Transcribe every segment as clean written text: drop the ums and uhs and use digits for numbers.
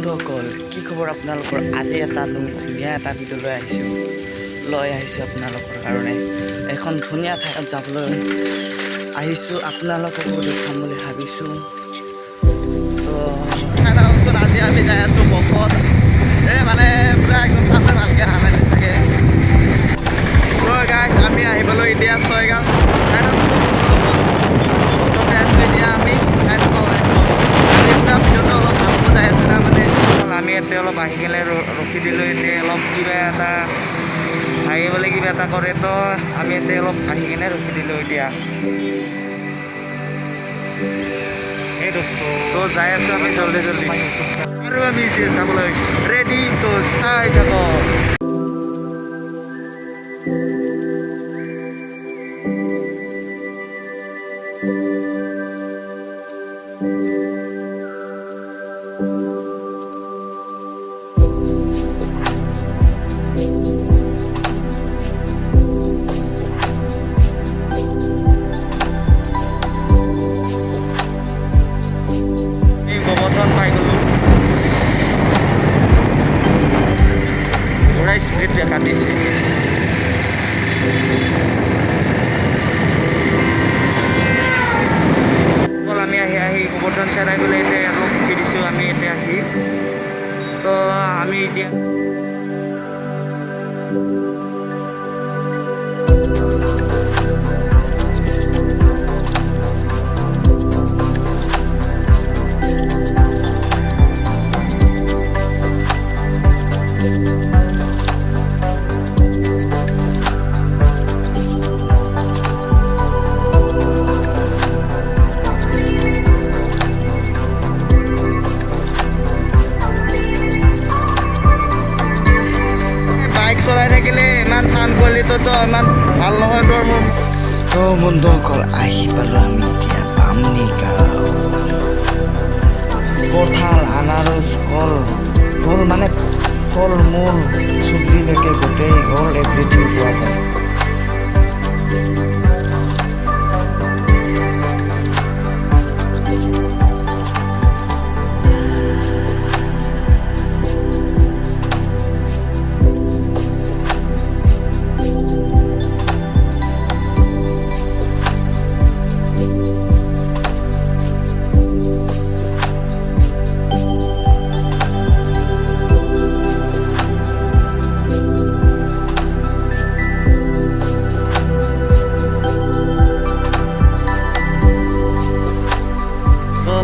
বন্ধুসকল কি খবৰ আপোনালোকৰ আজি এটা ধুনীয়া এটা ভিডিঅ' লৈ আহিছোঁ আপোনালোকৰ কাৰণে এখন ধুনীয়া ঠাইত যাবলৈ আহিছোঁ আপোনালোককো দেখাম বুলি ভাবিছোঁ তো আজি আমি যাই আছোঁ বকত মানে পুৰা একদম চাবলৈ ভালকৈ অহা নাই চাগে তো গাইছ আমি আহিবলৈ এতিয়া ছয়গাঁও এতিয়া আমি চাই থাকোঁ ভিডিঅ'টো অলপ ভালকৈ যাই আছে না মানে আমি ইয়াতে অলপ আহি কেনে ৰখি দিলোঁ এতিয়া অলপ কিবা এটা আহিবলৈ কিবা এটা কৰে তো আমি ইয়াতে অলপ আহি কেনে ৰখি দিলোঁ এতিয়া এই তো যাই আছোঁ আমি জলদি আৰু আমি যাবলৈ ৰেডি তো চাই থাকক পাই গ'লোঁ পুৰা স্পীড দেখা দিছে অকল আমি আহি গোবৰ্ধন চাই গ'লে এতিয়া অলপ ৰখি দিছোঁ আমি এতিয়া আহি তো আমি এতিয়া চলাই থাকিলে ইমান চাউণ্ড কোৱালিটিটো ইমান ভাল নহয় তোৰ মোৰ তো বন্ধুসকল আহি পালোঁ আমি এতিয়া বামনি গাঁও কঁঠাল আনাৰস কল মানে ফল মূল চব্জিলৈকে গোটেই অল এভৰিথিং পোৱা যায়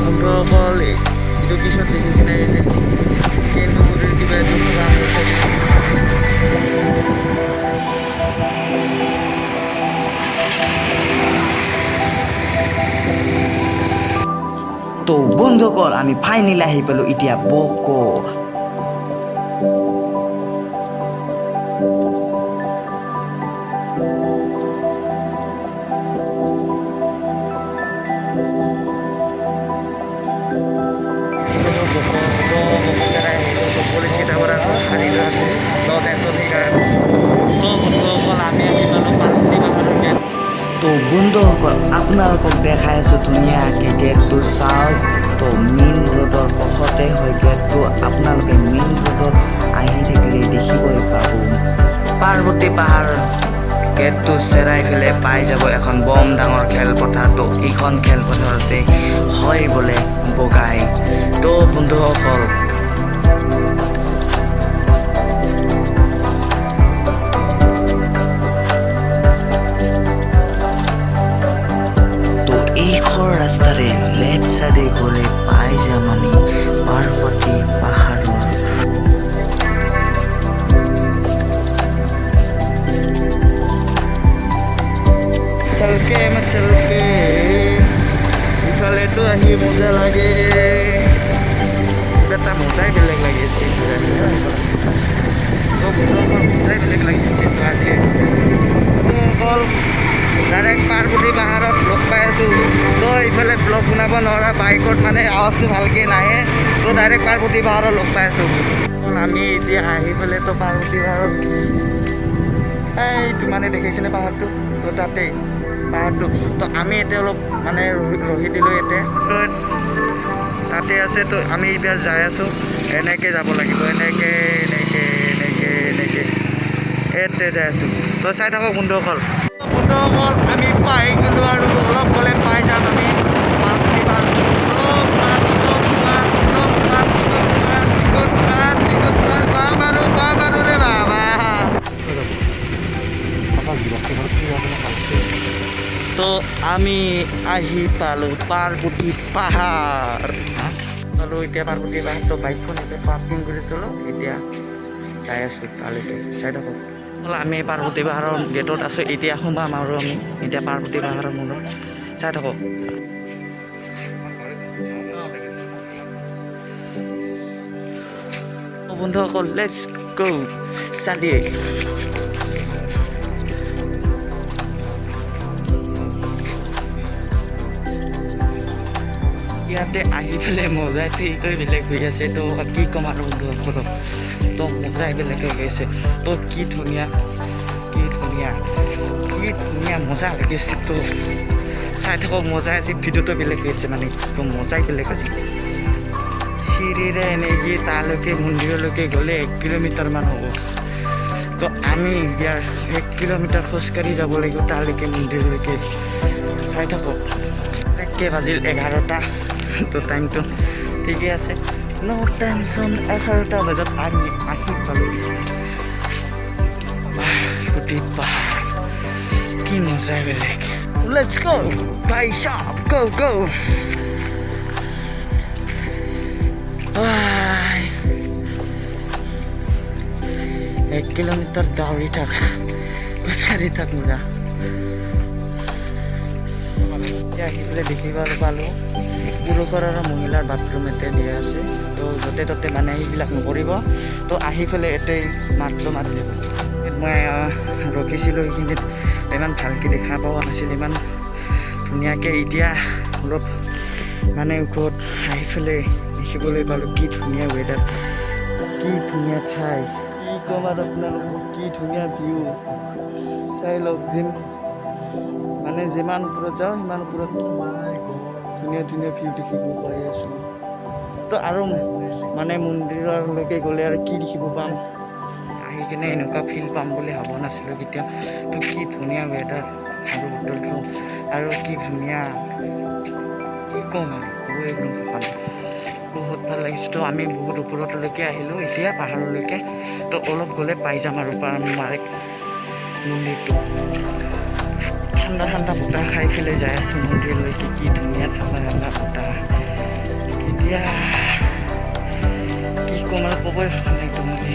বন্ধুসকল এইটো পিছত দেখি কিনে কিন্তু কিবা তো বন্ধুসকল আমি ফাইনেলি আহি পালোঁ এতিয়া বকত পুলিচ কেইটাৰ পৰা সাৰি লৈ আছে ন টেনশ্যন সেইকাৰণে তো বন্ধুসকল আমি আহি পালোঁ পাৰ্বতী পাহাৰৰ গেট তো বন্ধুসকল আপোনালোকক দেখাই আছোঁ ধুনীয়াকৈ গেটটো চাওক তো মেইন ৰোডৰ কাষতে হয় গেটটো আপোনালোকে মেইন ৰোডত আহি থাকিলে দেখিবই পাব পাৰ্বতী পাহাৰ গেটটো চেৰাই ফেলে পাই যাব এখন বম ডাঙৰ খেলপথাৰ তো এইখন খেলপথাৰতে হয় বোলে বগাই তো বন্ধুসকল এইখন ৰাস্তাৰে লেফ্ট চাইডে গ'লে পাই যাম আমি পাৰ্বতী পাহাৰৰ চলকে ইফালেতো আহি মজা লাগে এটা মজাই বেলেগ লাগিছে মজাই বেলেগ লাগিছে আজি অকল ডাইৰেক্ট পাৰ্বতী পাহাৰত লগ পাই আছোঁ তো ইফালে ব্লগ বনাব নোৱাৰা বাইকত মানে আৱাজটো ভালকৈ নাহে তো ডাইৰেক্ট পাৰ্বতী পাহাৰত লগ পাই আছোঁ আমি এতিয়া আহি পেলাই তো পাৰ্বতী পাহাৰত এইটো মানে দেখিছেনে পাহাৰটো তো তাতেই পাহাৰটো তো আমি এতিয়া অলপ মানে ৰহি দিলোঁ ইয়াতে তাতে আছে তো আমি এতিয়া যাই আছোঁ এনেকৈ যাব লাগিব, এনেকৈ এতে যাই আছোঁ। তো চাই থাকক বন্ধুসকল। আমি পাই গ'লোঁ আৰু অলপ গ'লে পাই যাম আমি পাৰ্বতী পাহাৰ। তো আমি আহি পালোঁ পাৰ্বতী পাহাৰ পালোঁ। এতিয়া পাৰ্বতী পাহাৰ তো বাইকখন এতিয়া পাৰ্কিং কৰি থলোঁ। এতিয়া যাই আছোঁ তালৈকে, চাই থাকক। আমি পাৰ্বতী পাহাৰৰ গেটত আছোঁ, এতিয়া সোমাম আৰু আমি এতিয়া পাৰ্বতী পাহাৰৰ মূৰত, চাই থাকক। বন্ধুসকল লেটছ গো চালিয়ে। ইয়াতে আহি পেলাই মজাই ঠিককৈ বেলেগ হৈ আছে। তো কি ক'ম আৰু বন্ধুসকলক, তো মজাই বেলেগ হৈ গৈছে। তো কি ধুনীয়া মজা লাগিছে। তো চাই থাকক, মজা আজি ভিডিঅ'টো বেলেগ হৈ আছে, মানে মজাই বেলেগ আজি। চিৰিৰে এনেকৈ তালৈকে মন্দিৰলৈকে গ'লে 1 কিলোমিটাৰমান হ'ব। তো আমি ইয়াৰ 1 কিলোমিটাৰ খোজকাঢ়ি যাব লাগিব তালৈকে মন্দিৰলৈকে, চাই থাকক। একে বাজিল 11টা। তো টাইমটো ঠিকেই আছে, ন' টেনশ্যন। 11টা বজাত আমি আহি পালোঁ পাৰ্বতী পাহাৰ। কি মজাই বেলেগ। লেটছ গো ভাই সাব, গো গো। 1 কিলোমিটাৰ দৌৰি থাক, খোজকাঢ়ি থাক মোলা। এতিয়া আহি পেলাই দেখিব পালোঁ পুৰুষৰ আৰু মহিলাৰ বাথৰুম এতে দিয়া আছে। তো য'তে ত'তে মানে সেইবিলাক নকৰিব। তো আহি পেলাই এতে মাত্ৰ মই ৰখিছিলোঁ, সেইখিনিত ইমান ভালকৈ দেখা পোৱা নাছিল, ইমান ধুনীয়াকৈ। এতিয়া অলপ মানে ওপৰত আহি পেলাই দেখিবলৈ পালোঁ কি ধুনীয়া ৱেডাৰ, কি ধুনীয়া ঠাই, কি ক'ম আৰু আপোনালোকক, কি ধুনীয়া ভিউ। চাই লওক, মানে যিমান ওপৰত যাওঁ সিমান ওপৰত ধুনীয়া ভিউ দেখিব পাই আছোঁ। তো আৰু মানে মন্দিৰলৈকে গ'লে আৰু কি দেখিব পাম, আহি কিনে এনেকুৱা ফিল পাম বুলি ভবা নাছিলোঁ কেতিয়াও। তো কি ধুনীয়া ৱেডাৰ আৰু বতৰটো, আৰু কি ধুনীয়া, কি ক'ম আৰু একদম বহুত ভাল লাগিছে। তো আমি বহুত ওপৰলৈকে আহিলোঁ এতিয়া পাহাৰলৈকে। তো অলপ গ'লে পাই যাম আৰু মন্দিৰটো। ঠাণ্ডা বতাহ খাই পেলাই যাই আছোঁ মন্দিৰলৈকে। কি ধুনীয়া ঠাণ্ডা বতাহ। এতিয়া কি ক'ম আৰু ক'বই নাই। তোমাকে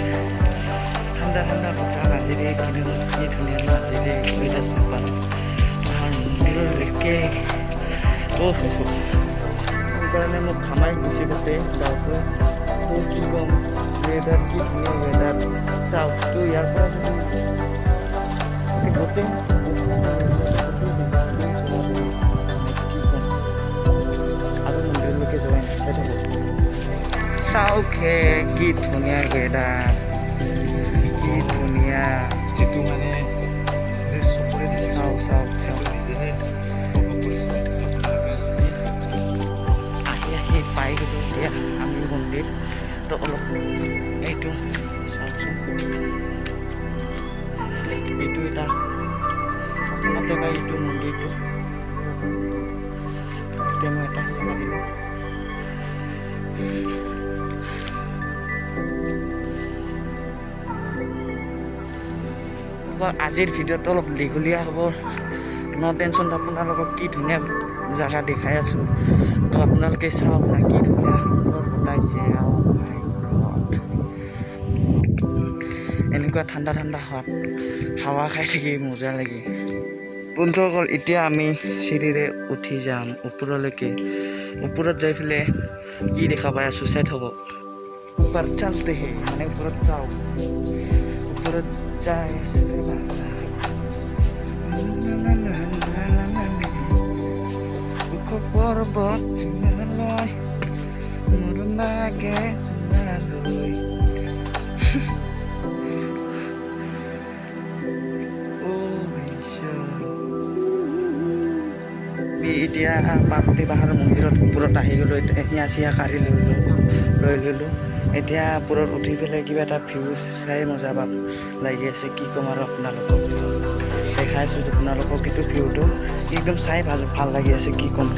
ঠাণ্ডা বতাহ মাজেৰে কি ধুনীয়া মাজেৰে গৈ আছোঁ পাহাৰ মন্দিৰলৈকে। সেইকাৰণে মোক ঘামাই গুচি গোটেই গাঁৱটো। তো কি ক'ম, ৱেডাৰ কি ধুনীয়া ৱেডাৰ। চাওক, তো ইয়াৰ পৰা যদি গোটেই আৰু মন্দিৰলৈকে যোৱাই নাই, চাই থাকোঁ। চাওকহে কি ধুনীয়া ৱেডাৰ, কি ধুনীয়া যিটো মানে চাওক আহি পাই গ'লোঁ এতিয়া আমি মন্দিৰ। তো অলপ এইটো চাওকচোন, এইটো এটা প্ৰথমতে পাই এইটো মন্দিৰটো। এতিয়া মই এটা হেৰি মাৰিলোঁ। আজিৰ ভিডিঅ'টো অলপ দীঘলীয়া হ'ব, ন' টেনশ্যন। আপোনালোকক কি ধুনীয়া জেগা দেখাই আছোঁ। তো আপোনালোকে চাওক না, কি ধুনীয়া বতাইছে। এনেকুৱা ঠাণ্ডা হাৱা খাই থাকি মজা লাগে। বন্ধুসকল, এতিয়া আমি চিৰিৰে উঠি যাম ওপৰলৈকে। ওপৰত যাই পেলাই কি দেখা পাই আছোঁ, চাই থ'ব। ওপৰত চালতে মানে ওপৰত যাওঁ, ওপৰত যাই আছোঁ পৰ্বত মোৰ নাগে নালৈ। এতিয়া পাৰ্বতী পাহাৰৰ মন্দিৰত ওপৰত আহি গ'লোঁ। এতিয়া চিয়া কাঢ়ি লৈ ল'লোঁ। এতিয়া ওপৰত উঠি পেলাই কিবা এটা ভিউ চাই মজা লাগি আছে কি ক'ম আৰু আপোনালোকক দেখাই আছোঁ আপোনালোকক এইটো ভিউটো একদম চাই ভাল লাগি আছে কি ক'ম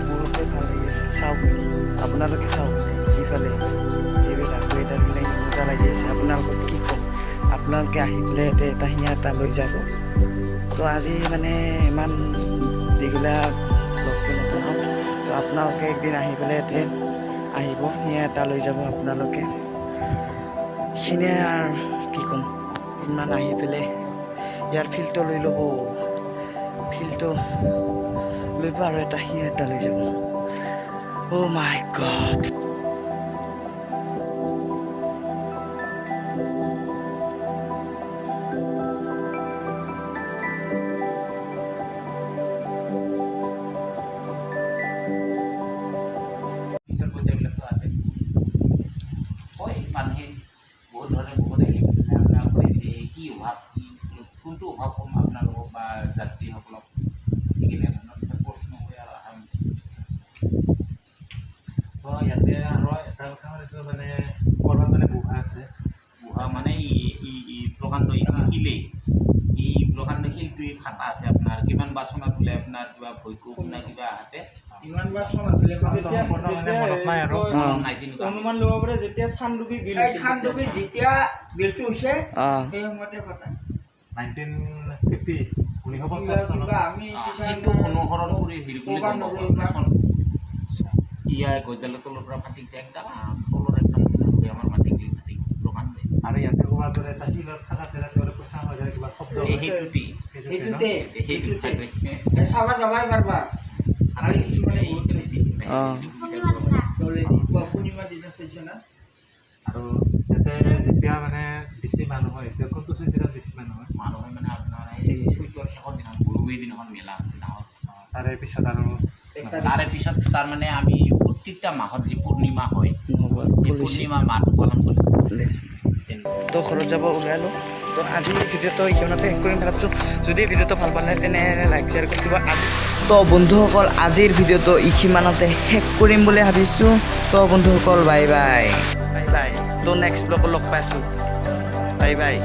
বহুতে ভাল লাগি আছে চাওক আপোনালোকে চাওক ইফালে এইবিলাক ৱেডাৰবিলাক মজা লাগি আছে আপোনালোকক কি ক'ম আপোনালোকে আহি পেলাই এটা হিয়া এটা লৈ যাব তো আজি মানে ইমান দীঘলীয়া ব্লগটো নবনাওঁ তো আপোনালোকে একদিন আহি পেলাই আহিব হিয়া এটা লৈ যাব আপোনালোকে সিনে আৰু কি ক'ম ইমান আহি পেলাই ইয়াৰ ফিল্ডটো লৈ ল'ব ফিল্ডটো লৈ আৰু এটা হিয়া এটা লৈ যাব অ' মাই গড মানুহে বহুত ধৰণে বহুত আপোনালোকৰ কি অভাৱ কোনটো অভাৱ কম আপোনালোকক বা যাত্ৰীসকলক সেইখিনি ধৰণৰ প্ৰশ্ন কৰি আৰু আহা ইয়াতে আৰু এটা কথা শুনিছোঁ মানে ক'ৰবাত মানে গুহা আছে গুহা মানে ই প্ৰকাণ্ড শিলেই এই প্ৰকাণ্ড শিলটোৱে ফাটা আছে আপোনাৰ কিমান বাচনত বোলে আপোনাৰ কিবা ভৈকুক নে কিবা আহাতে ইমান বাৰ চন আছিলে মনত নাই আৰু নাই তেনেকুৱা অনুমান ল'ব পাৰে যেতিয়া চানডুবি যেতিয়া বিলটো হৈছে সেই সময়তে ফটা 1950 চনত আমি সেইটো অনুসৰণ কৰি হেৰি বুলি গম পাব ইয়াৰ গজালৰ তলৰ পৰা ফাটি যায় একদম তলৰ একদম আমাৰ মাটি ফাটি প্ৰকাণ্ড আৰু ইয়াতে ক'ৰবাৰ দৰে এটা শিলত থকা জেগাত পইচা হৈ যায় কিবা শব্দ সেইটো চাবা যাবাই পাৰবা পূৰ্ণিমা দিনা চাইছে না আৰু ইয়াতে যেতিয়া মানে বেছি মানুহ হয় এতিয়া কোনটো চিজনত বেছি মানুহ হয় মানুহে মানে আপোনাৰ এই চৈতৰ শেষৰ দিনা গৰুৱে দিনাখন মেলা ডাঙৰ তাৰে পিছত আৰু তাৰে পিছত তাৰমানে আমি প্ৰত্যেকটা মাহত যি পূৰ্ণিমা হয় সেই পূৰ্ণিমা মাহটো পালন কৰোঁ তো ঘৰত যাব ওলালোঁ তো আজিৰ ভিডিঅ'টো এইখনতে শেষ কৰিম ভাবিছোঁ যদি ভিডিঅ'টো ভাল পালে তেনে লাইক শ্বেয়াৰ কৰি দিব তো বন্ধুসকল আজিৰ ভিডিঅ'টো এইখিনিমানতে শেষ কৰিম বুলি ভাবিছোঁ তো বন্ধুসকল বাই বাই বাই বাই তো নেক্সট ব্লগত লগ পাইছোঁ বাই বাই